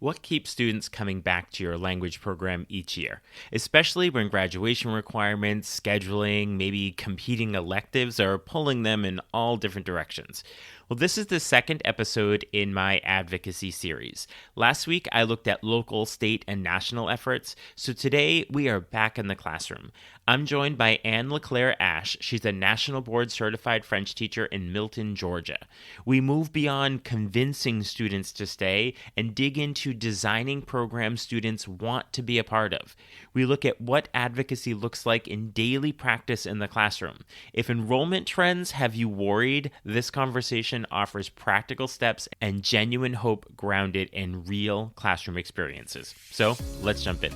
What keeps students coming back to your language program each year, especially when graduation requirements, scheduling, maybe competing electives are pulling them in all different directions? Well, this is the second episode in my advocacy series. Last week, I looked at local, state, and national efforts, so today we are back in the classroom. I'm joined by Ann LeClair-Ash. She's a National Board Certified French teacher in Milton, Georgia. We move beyond convincing students to stay and dig into designing programs students want to be a part of. We look at what advocacy looks like in daily practice in the classroom. If enrollment trends have you worried, this conversation offers practical steps and genuine hope grounded in real classroom experiences. So let's jump in.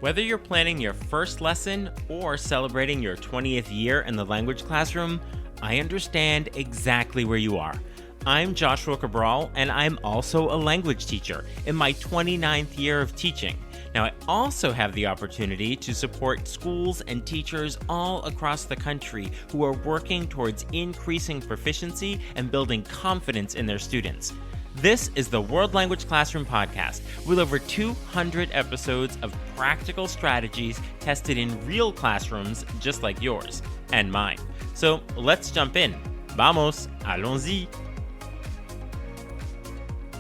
Whether you're planning your first lesson or celebrating your 20th year in the language classroom, I understand exactly where you are. I'm Joshua Cabral, and I'm also a language teacher in my 29th year of teaching. Now, I also have the opportunity to support schools and teachers all across the country who are working towards increasing proficiency and building confidence in their students. This is the World Language Classroom Podcast, with over 200 episodes of practical strategies tested in real classrooms just like yours and mine. So let's jump in. Vamos, allons-y.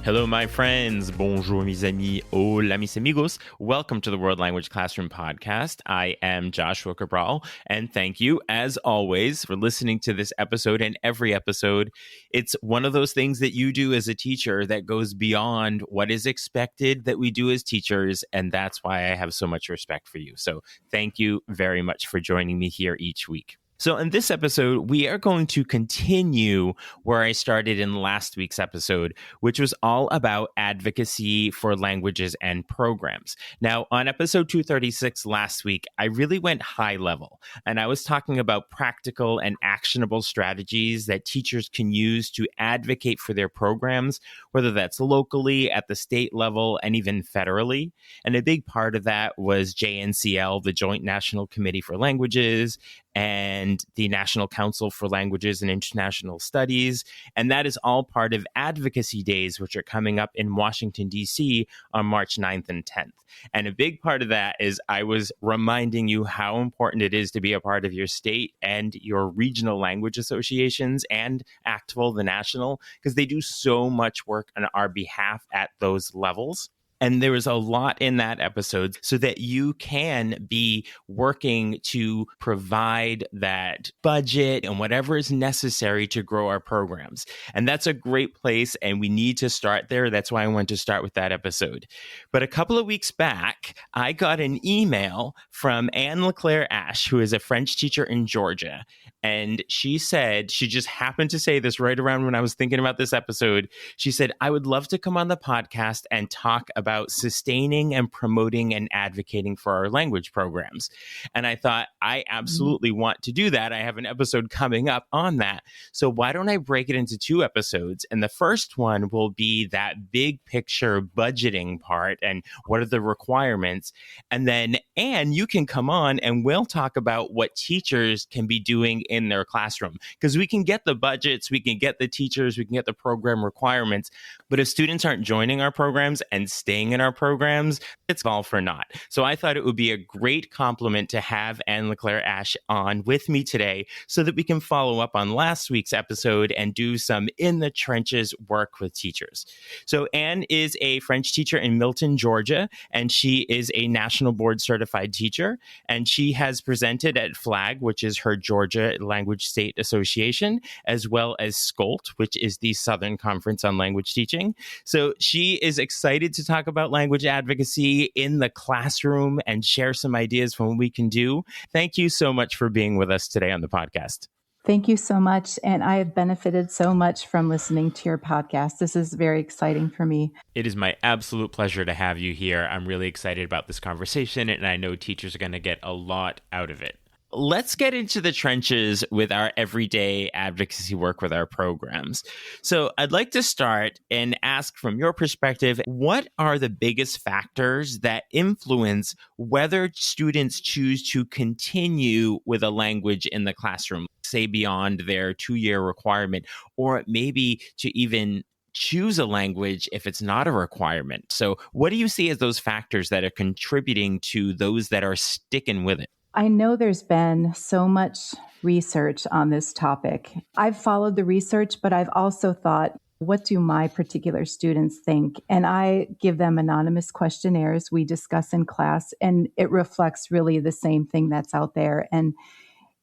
Hello, my friends. Bonjour, mes amis. Hola, mis amigos. Welcome to the World Language Classroom Podcast. I am Joshua Cabral, and thank you, as always, for listening to this episode and every episode. It's one of those things that you do as a teacher that goes beyond what is expected that we do as teachers, and that's why I have so much respect for you. So thank you very much for joining me here each week. So in this episode, we are going to continue where I started in last week's episode, which was all about advocacy for languages and programs. Now, on episode 236 last week, I really went high level, and I was talking about practical and actionable strategies that teachers can use to advocate for their programs, whether that's locally, at the state level, and even federally. And a big part of that was JNCL, the Joint National Committee for Languages, and the National Council for Languages and International Studies. And that is all part of Advocacy Days, which are coming up in Washington, D.C. on March 9th and 10th. And a big part of that is I was reminding you how important it is to be a part of your state and your regional language associations and ACTFL, the national, because they do so much work on our behalf at those levels. And there was a lot in that episode so that you can be working to provide that budget and whatever is necessary to grow our programs. And that's a great place, and we need to start there. That's why I want to start with that episode. But a couple of weeks back, I got an email from Ann LeClair-Ash, who is a French teacher in Georgia. And she said, she just happened to say this right around when I was thinking about this episode. She said, I would love to come on the podcast and talk about sustaining and promoting and advocating for our language programs. And I thought, I absolutely want to do that. I have an episode coming up on that. So why don't I break it into two episodes? And the first one will be that big picture budgeting part and what are the requirements. And then, Anne, you can come on and we'll talk about what teachers can be doing in their classroom, because we can get the budgets, we can get the teachers, we can get the program requirements, but if students aren't joining our programs and staying in our programs, it's all for naught. So I thought it would be a great compliment to have Ann LeClair-Ash on with me today so that we can follow up on last week's episode and do some in the trenches work with teachers. So Ann is a French teacher in Milton, Georgia, and she is a National Board Certified teacher, and she has presented at FLAG, which is her Georgia Language State Association, as well as SCOLT, which is the Southern Conference on Language Teaching. So she is excited to talk about language advocacy in the classroom and share some ideas from what we can do. Thank you so much for being with us today on the podcast. Thank you so much. And I have benefited so much from listening to your podcast. This is very exciting for me. It is my absolute pleasure to have you here. I'm really excited about this conversation, and I know teachers are going to get a lot out of it. Let's get into the trenches with our everyday advocacy work with our programs. So I'd like to start and ask from your perspective, what are the biggest factors that influence whether students choose to continue with a language in the classroom, say beyond their 2-year requirement, or maybe to even choose a language if it's not a requirement? So what do you see as those factors that are contributing to those that are sticking with it? I know there's been so much research on this topic. I've followed the research, but I've also thought, what do my particular students think? And I give them anonymous questionnaires we discuss in class, and it reflects really the same thing that's out there. And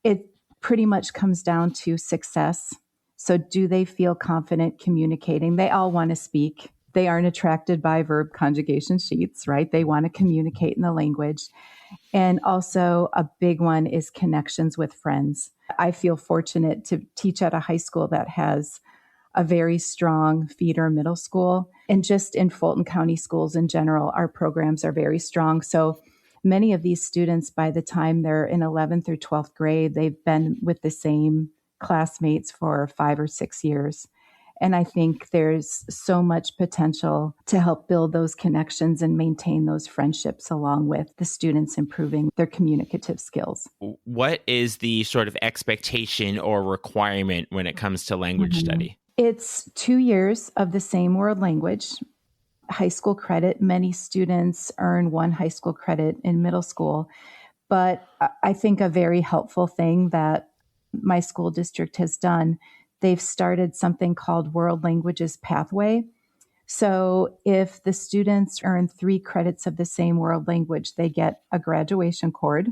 it pretty much comes down to success. So do they feel confident communicating? They all want to speak. They aren't attracted by verb conjugation sheets, right? They want to communicate in the language. And also a big one is connections with friends. I feel fortunate to teach at a high school that has a very strong feeder middle school. And just in Fulton County schools in general, our programs are very strong. So many of these students, by the time they're in 11th or 12th grade, they've been with the same classmates for 5 or 6 years. And I think there's so much potential to help build those connections and maintain those friendships along with the students improving their communicative skills. What is the sort of expectation or requirement when it comes to language study? It's 2 years of the same world language, high school credit. Many students earn 1 high school credit in middle school. But I think a very helpful thing that my school district has done, they've started something called World Languages Pathway. So if the students earn 3 credits of the same world language, they get a graduation cord.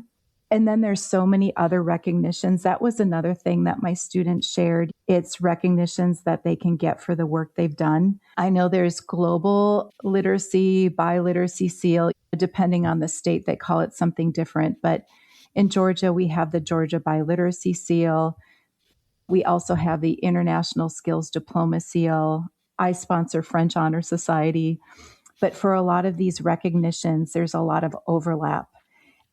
And then there's so many other recognitions. That was another thing that my students shared. It's recognitions that they can get for the work they've done. I know there's global literacy, biliteracy seal. Depending on the state, they call it something different. But in Georgia, we have the Georgia Biliteracy Seal. We also have the International Skills Diploma Seal. I sponsor French Honor Society. But for a lot of these recognitions, there's a lot of overlap.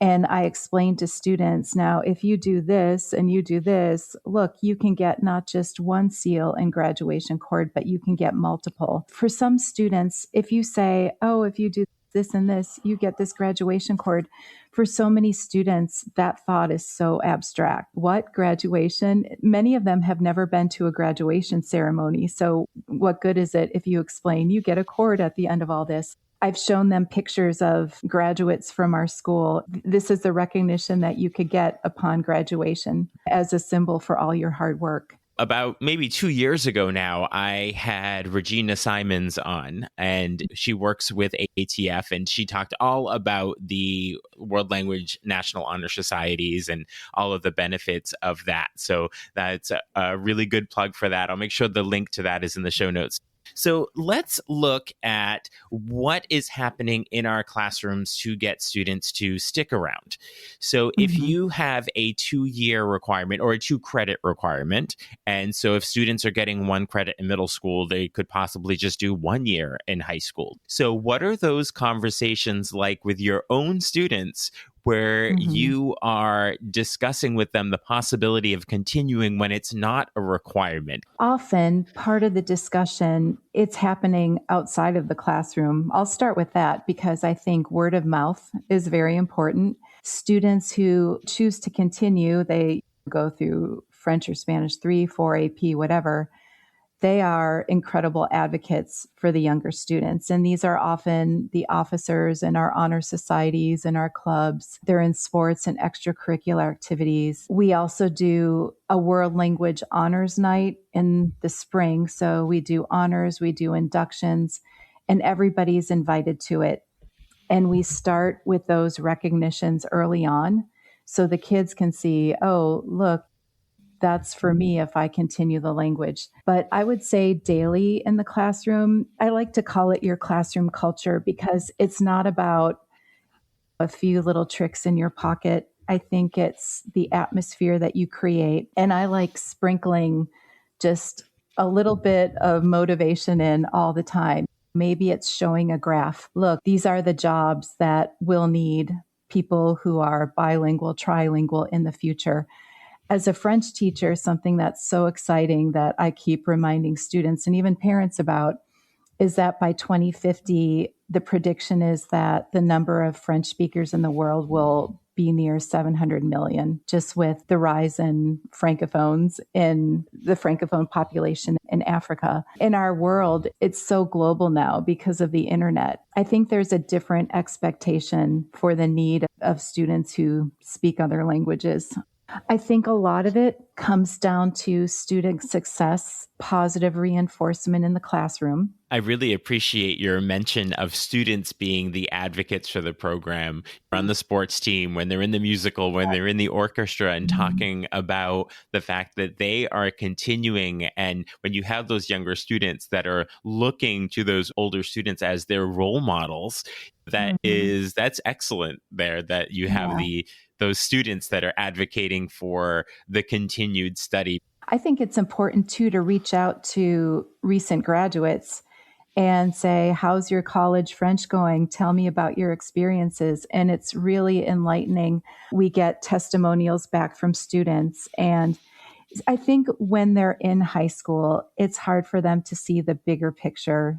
And I explained to students, now, if you do this and you do this, look, you can get not just 1 seal and graduation cord, but you can get multiple. For some students, if you say, oh, if you do this and this, you get this graduation cord. For so many students, that thought is so abstract. What graduation? Many of them have never been to a graduation ceremony. So what good is it if you explain you get a cord at the end of all this? I've shown them pictures of graduates from our school. This is the recognition that you could get upon graduation as a symbol for all your hard work. About maybe 2 years ago now, I had Regina Simons on, and she works with ATF, and she talked all about the World Language National Honor Societies and all of the benefits of that. So that's a really good plug for that. I'll make sure the link to that is in the show notes. So let's look at what is happening in our classrooms to get students to stick around. So if you have a 2-year requirement or a 2-credit requirement, and so if students are getting 1 credit in middle school, they could possibly just do 1 year in high school. So what are those conversations like with your own students where you are discussing with them the possibility of continuing when it's not a requirement? Often, part of the discussion, it's happening outside of the classroom. I'll start with that because I think word of mouth is very important. Students who choose to continue, they go through French or Spanish 3, 4 AP, whatever. They are incredible advocates for the younger students. And these are often the officers in our honor societies and our clubs. They're in sports and extracurricular activities. We also do a world language honors night in the spring. So we do honors, we do inductions, and everybody's invited to it. And we start with those recognitions early on so the kids can see, oh, look, that's for me if I continue the language. But I would say daily in the classroom, I like to call it your classroom culture because it's not about a few little tricks in your pocket. I think it's the atmosphere that you create. And I like sprinkling just a little bit of motivation in all the time. Maybe it's showing a graph. Look, these are the jobs that will need people who are bilingual, trilingual in the future. As a French teacher, something that's so exciting that I keep reminding students and even parents about is that by 2050, the prediction is that the number of French speakers in the world will be near 700 million, just with the rise in francophones in the francophone population in Africa. In our world, it's so global now because of the internet. I think there's a different expectation for the need of students who speak other languages. I think a lot of it comes down to student success, positive reinforcement in the classroom. I really appreciate your mention of students being the advocates for the program on the sports team, when they're in the musical, when they're in the orchestra, and talking about the fact that they are continuing. And when you have those younger students that are looking to those older students as their role models, that's excellent there, that you have those students that are advocating for the continued study. I think it's important too to reach out to recent graduates and say, how's your college French going? Tell me about your experiences. And it's really enlightening. We get testimonials back from students. And I think when they're in high school, it's hard for them to see the bigger picture.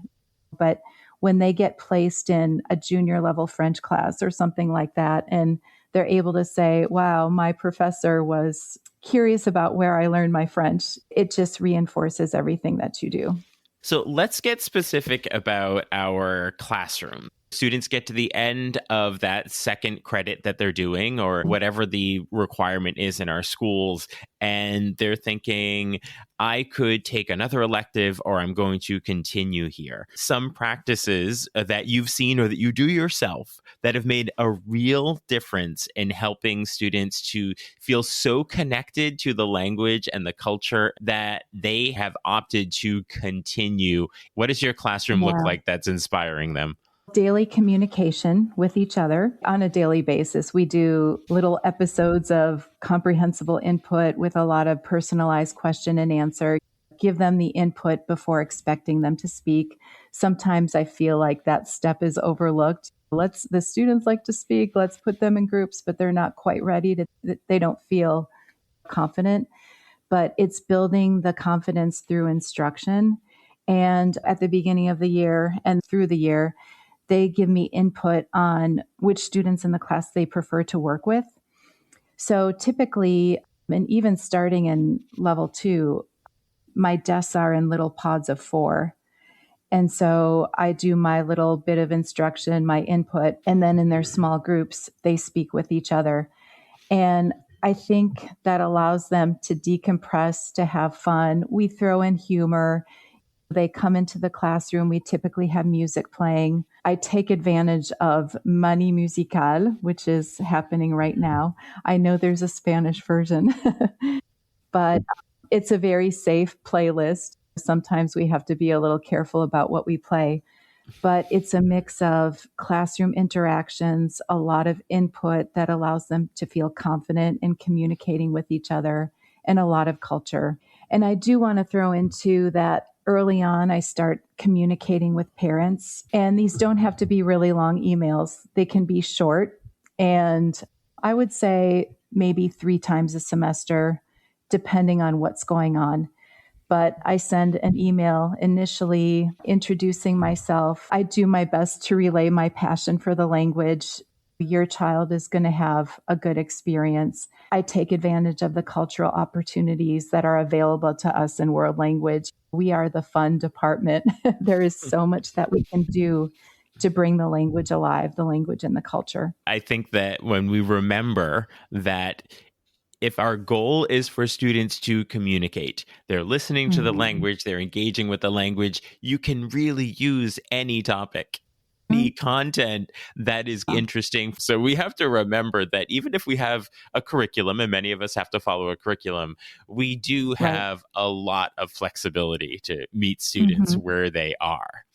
But when they get placed in a junior level French class or something like that, and they're able to say, wow, my professor was curious about where I learned my French, it just reinforces everything that you do. So let's get specific about our classroom. Students get to the end of that second credit that they're doing, or whatever the requirement is in our schools, and they're thinking, I could take another elective, or I'm going to continue here. Some practices that you've seen or that you do yourself that have made a real difference in helping students to feel so connected to the language and the culture that they have opted to continue. What does your classroom look like that's inspiring them? Daily communication with each other on a daily basis. We do little episodes of comprehensible input with a lot of personalized question and answer. Give them the input before expecting them to speak. Sometimes I feel like that step is overlooked. The students like to speak, let's put them in groups, but they're not quite ready they don't feel confident. But it's building the confidence through instruction. And at the beginning of the year and through the year, they give me input on which students in the class they prefer to work with. So typically, and even starting in level 2, my desks are in little pods of 4. And so I do my little bit of instruction, my input, and then in their small groups, they speak with each other. And I think that allows them to decompress, to have fun. We throw in humor. They come into the classroom. We typically have music playing. I take advantage of Money Musical, which is happening right now. I know there's a Spanish version, but it's a very safe playlist. Sometimes we have to be a little careful about what we play, but it's a mix of classroom interactions, a lot of input that allows them to feel confident in communicating with each other, and a lot of culture. And I do want to throw into that early on, I start communicating with parents, and these don't have to be really long emails. They can be short, and I would say maybe 3 times a semester, depending on what's going on. But I send an email initially introducing myself. I do my best to relay my passion for the language. Your child is going to have a good experience. I take advantage of the cultural opportunities that are available to us in world language. We are the fun department. There is so much that we can do to bring the language alive, the language and the culture. I think that when we remember that if our goal is for students to communicate, they're listening to the language, they're engaging with the language, you can really use any topic, any content that is interesting. So we have to remember that even if we have a curriculum, and many of us have to follow a curriculum, we do have a lot of flexibility to meet students where they are.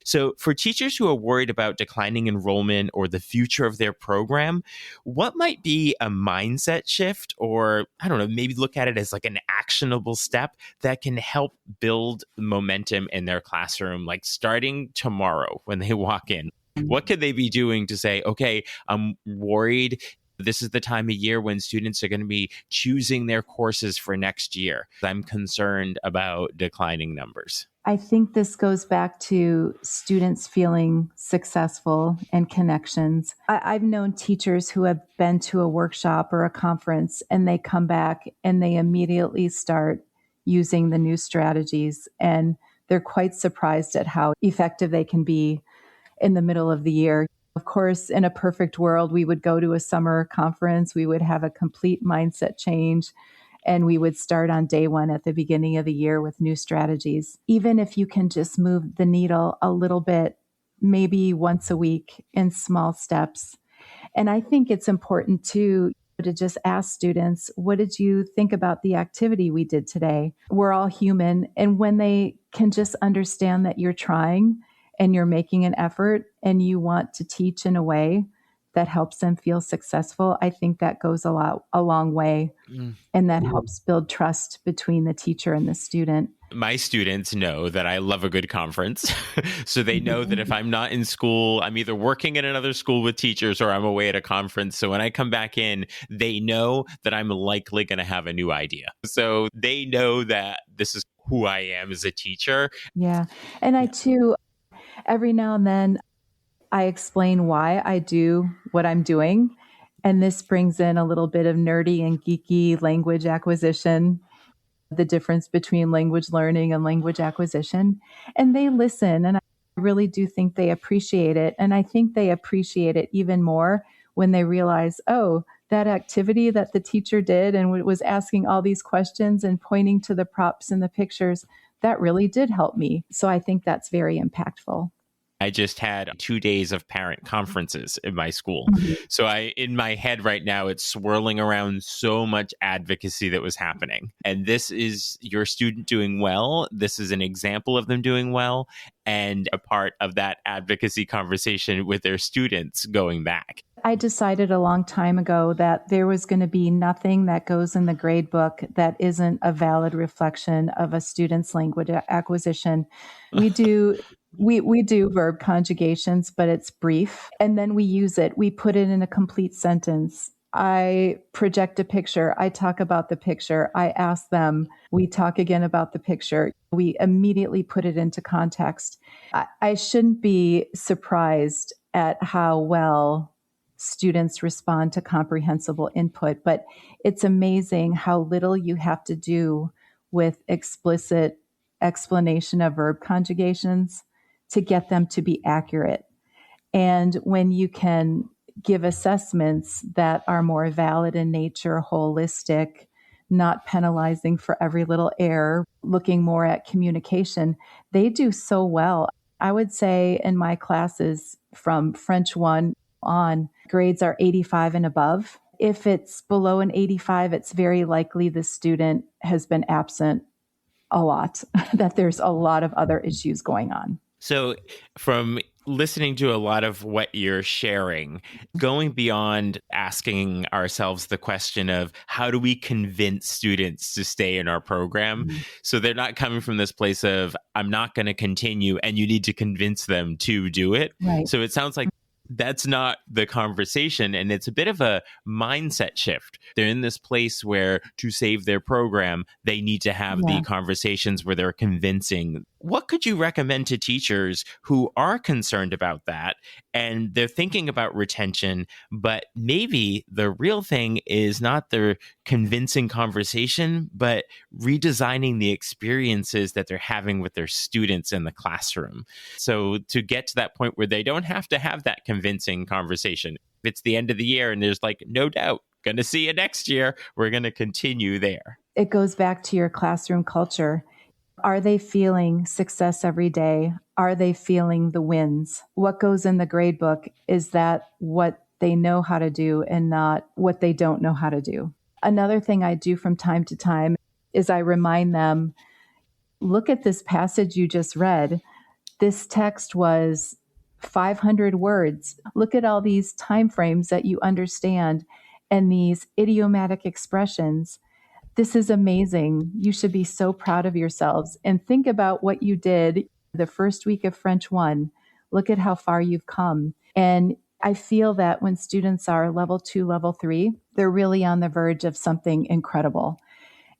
So for teachers who are worried about declining enrollment or the future of their program, what might be a mindset shift, or I don't know, maybe look at it as like an actionable step that can help build momentum in their classroom, like starting tomorrow when they walk in? What could they be doing to say, okay, I'm worried. This is the time of year when students are going to be choosing their courses for next year. I'm concerned about declining numbers. I think this goes back to students feeling successful and connections. I've known teachers who have been to a workshop or a conference and they come back and they immediately start using the new strategies, and they're quite surprised at how effective they can be in the middle of the year. Of course, in a perfect world, we would go to a summer conference, we would have a complete mindset change, and we would start on day one at the beginning of the year with new strategies. Even if you can just move the needle a little bit, maybe once a week in small steps. And I think it's important too to just ask students, what did you think about the activity we did today? We're all human. And when they can just understand that you're trying and you're making an effort and you want to teach in a way that helps them feel successful, I think that goes a long way. And that helps build trust between the teacher and the student. My students know that I love a good conference. So they know that if I'm not in school, I'm either working in another school with teachers or I'm away at a conference. So when I come back in, they know that I'm likely going to have a new idea. So they know that this is who I am as a teacher. Yeah. And I too, every now and then, I explain why I do what I'm doing. And this brings in a little bit of nerdy and geeky language acquisition, the difference between language learning and language acquisition. And they listen, and I really do think they appreciate it. And I think they appreciate it even more when they realize, oh, that activity that the teacher did and was asking all these questions and pointing to the props and the pictures, that really did help me. So I think that's very impactful. I just had 2 days of parent conferences in my school. So in my head right now, it's swirling around so much advocacy that was happening. And this is your student doing well. This is an example of them doing well and a part of that advocacy conversation with their students going back. I decided a long time ago that there was going to be nothing that goes in the grade book that isn't a valid reflection of a student's language acquisition. We do verb conjugations, but it's brief. And then we use it. We put it in a complete sentence. I project a picture. I talk about the picture. I ask them. We talk again about the picture. We immediately put it into context. I shouldn't be surprised at how well students respond to comprehensible input, but it's amazing how little you have to do with explicit explanation of verb conjugations to get them to be accurate. And when you can give assessments that are more valid in nature, holistic, not penalizing for every little error, looking more at communication, they do so well. I would say in my classes from French 1 on, grades are 85 and above. If it's below an 85, it's very likely the student has been absent a lot, that there's a lot of other issues going on. So from listening to a lot of what you're sharing, going beyond asking ourselves the question of how do we convince students to stay in our program? So they're not coming from this place of, I'm not going to continue and you need to convince them to do it. Right. So it sounds like that's not the conversation. And it's a bit of a mindset shift. They're in this place where to save their program, they need to have the conversations where they're convincing. What could you recommend to teachers who are concerned about that and they're thinking about retention, but maybe the real thing is not the convincing conversation, but redesigning the experiences that they're having with their students in the classroom? So to get to that point where they don't have to have that convincing conversation. If it's the end of the year and there's like, no doubt, going to see you next year, we're going to continue there. It goes back to your classroom culture. Are they feeling success every day? Are they feeling the wins? What goes in the grade book, is that what they know how to do and not what they don't know how to do? Another thing I do from time to time is I remind them, look at this passage you just read. This text was 500 words. Look at all these time frames that you understand and these idiomatic expressions. This is amazing. You should be so proud of yourselves. And think about what you did the first week of French 1. Look at how far you've come. And I feel that when students are level 2, level 3, they're really on the verge of something incredible.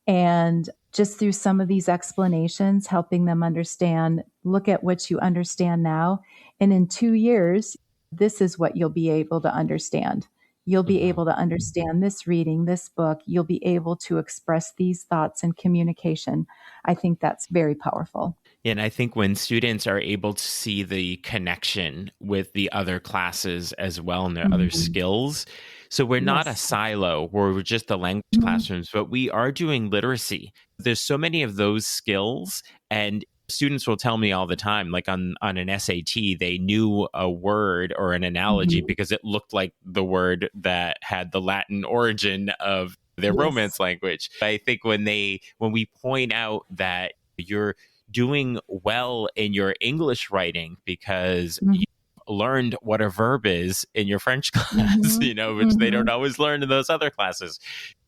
And just through some of these explanations, helping them understand, look at what you understand now. And in 2 years, this is what you'll be able to understand. You'll be able to understand this reading, this book. You'll be able to express these thoughts in communication. I think that's very powerful. And I think when students are able to see the connection with the other classes as well and their other skills, so we're not a silo where we're just the language classrooms, but we are doing literacy. There's so many of those skills, and students will tell me all the time, like on an SAT, they knew a word or an analogy because it looked like the word that had the Latin origin of their Romance language. I think when we point out that you're doing well in your English writing because you learned what a verb is in your French class, which they don't always learn in those other classes.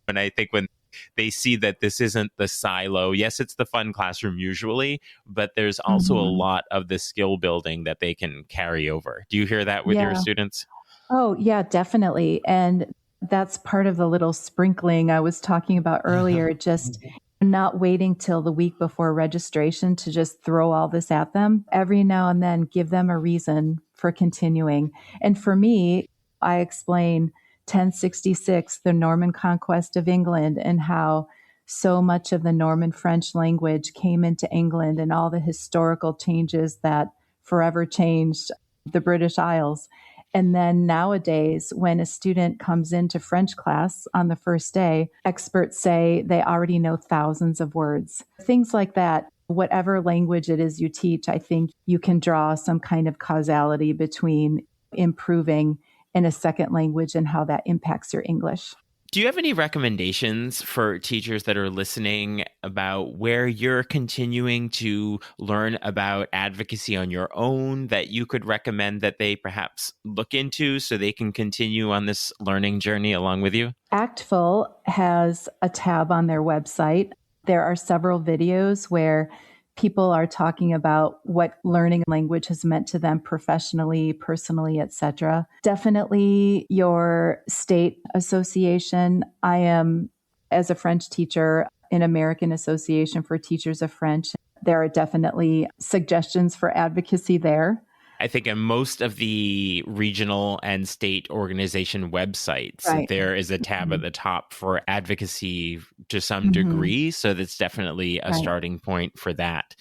And I think when they see that this isn't the silo, yes, it's the fun classroom usually, but there's also a lot of the skill building that they can carry over. Do you hear that with your students? Oh, yeah, definitely. And that's part of the little sprinkling I was talking about earlier, just not waiting till the week before registration to just throw all this at them. Every now and then, give them a reason for continuing. And for me, I explain 1066, the Norman conquest of England, and how so much of the Norman French language came into England and all the historical changes that forever changed the British Isles. And then nowadays, when a student comes into French class on the first day, experts say they already know thousands of words. Things like that. Whatever language it is you teach, I think you can draw some kind of causality between improving in a second language and how that impacts your English. Do you have any recommendations for teachers that are listening about where you're continuing to learn about advocacy on your own that you could recommend that they perhaps look into so they can continue on this learning journey along with you? Actful has a tab on their website. There are several videos where people are talking about what learning language has meant to them professionally, personally, etc. Definitely your state association. I am, as a French teacher, in American Association for Teachers of French. There are definitely suggestions for advocacy there. I think in most of the regional and state organization websites, there is a tab at the top for advocacy to some degree. So that's definitely a starting point for that.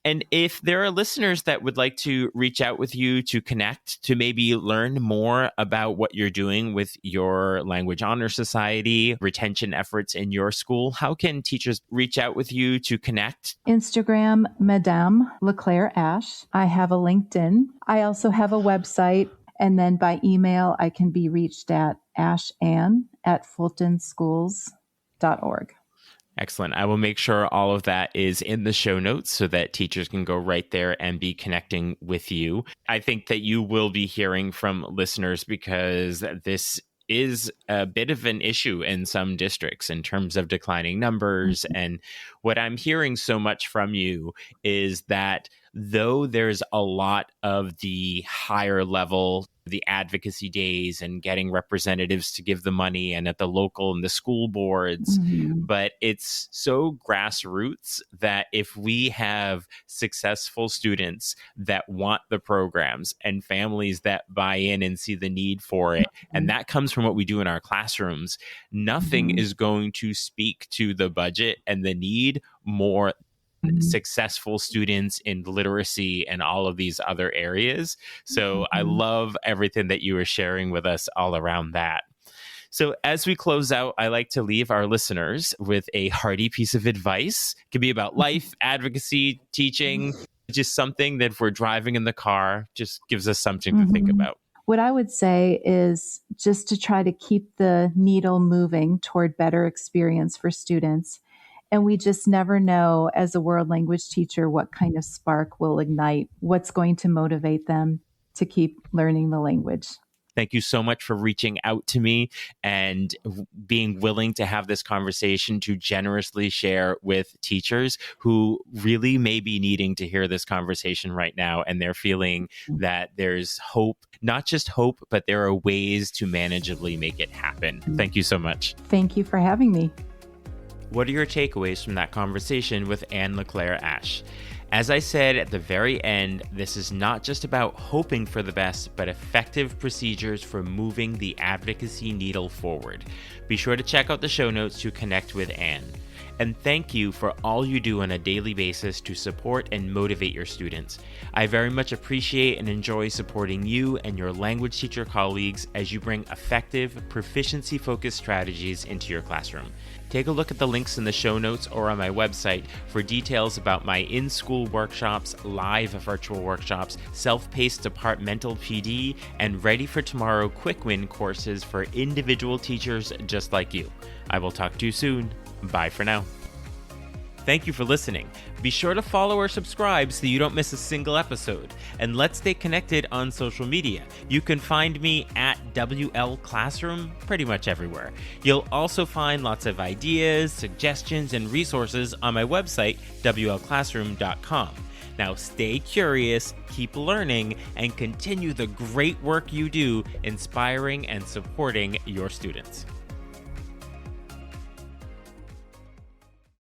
And if there are listeners that would like to reach out with you to connect, to maybe learn more about what you're doing with your Language Honor Society, retention efforts in your school, how can teachers reach out with you to connect? Instagram, Madame LeClair-Ash. I have a LinkedIn. I also have a website. And then by email, I can be reached at ashann@fultonschools.org. Excellent. I will make sure all of that is in the show notes so that teachers can go right there and be connecting with you. I think that you will be hearing from listeners because this is a bit of an issue in some districts in terms of declining numbers. And what I'm hearing so much from you is that though there's a lot of the higher level, the advocacy days and getting representatives to give the money and at the local and the school boards, but it's so grassroots that if we have successful students that want the programs and families that buy in and see the need for it, and that comes from what we do in our classrooms, nothing is going to speak to the budget and the need more successful students in literacy and all of these other areas. So I love everything that you were sharing with us all around that. So as we close out, I like to leave our listeners with a hearty piece of advice. It could be about life, advocacy, teaching, just something that if we're driving in the car, just gives us something to think about. What I would say is just to try to keep the needle moving toward better experience for students. And we just never know as a world language teacher what kind of spark will ignite, what's going to motivate them to keep learning the language. Thank you so much for reaching out to me and being willing to have this conversation to generously share with teachers who really may be needing to hear this conversation right now. And they're feeling that there's hope, not just hope, but there are ways to manageably make it happen. Thank you so much. Thank you for having me. What are your takeaways from that conversation with Ann LeClair-Ash? As I said at the very end, this is not just about hoping for the best, but effective procedures for moving the advocacy needle forward. Be sure to check out the show notes to connect with Ann. And thank you for all you do on a daily basis to support and motivate your students. I very much appreciate and enjoy supporting you and your language teacher colleagues as you bring effective, proficiency-focused strategies into your classroom. Take a look at the links in the show notes or on my website for details about my in-school workshops, live virtual workshops, self-paced departmental PD, and Ready for Tomorrow quick win courses for individual teachers just like you. I will talk to you soon. Bye for now. Thank you for listening. Be sure to follow or subscribe so you don't miss a single episode. And let's stay connected on social media. You can find me at WL Classroom pretty much everywhere. You'll also find lots of ideas, suggestions, and resources on my website, WLClassroom.com. Now stay curious, keep learning, and continue the great work you do inspiring and supporting your students.